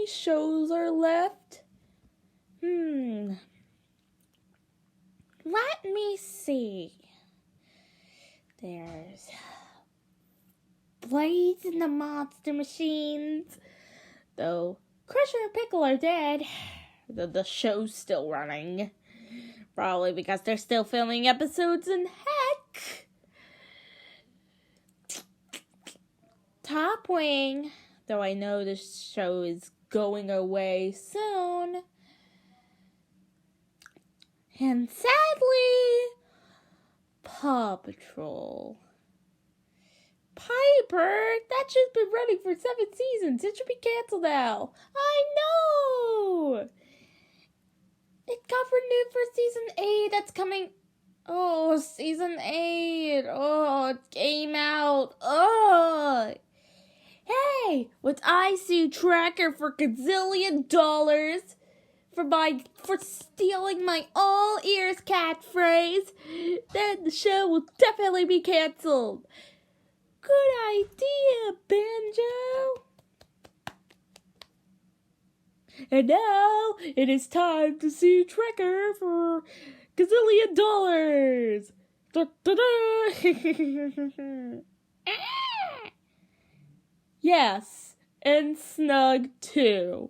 shows are left? Let me see. There's Blades and the Monster Machines. Though Crusher and Pickle are dead, the show's still running. Probably because they're still filming episodes, and heck, Top Wing, though I know this show is going away soon. And sadly, Paw Patrol. Piper, that show's been running for 7 seasons. It should be canceled now. I know! It got renewed for season 8. That's coming. Oh, season 8. Oh, it came out. Oh. Hey, would I sue Tracker for gazillion dollars for stealing my all ears catchphrase, then the show will definitely be canceled. Good idea, Banjo. And now it is time to sue Tracker for gazillion dollars. Da, da, da. Yes, and Snug too.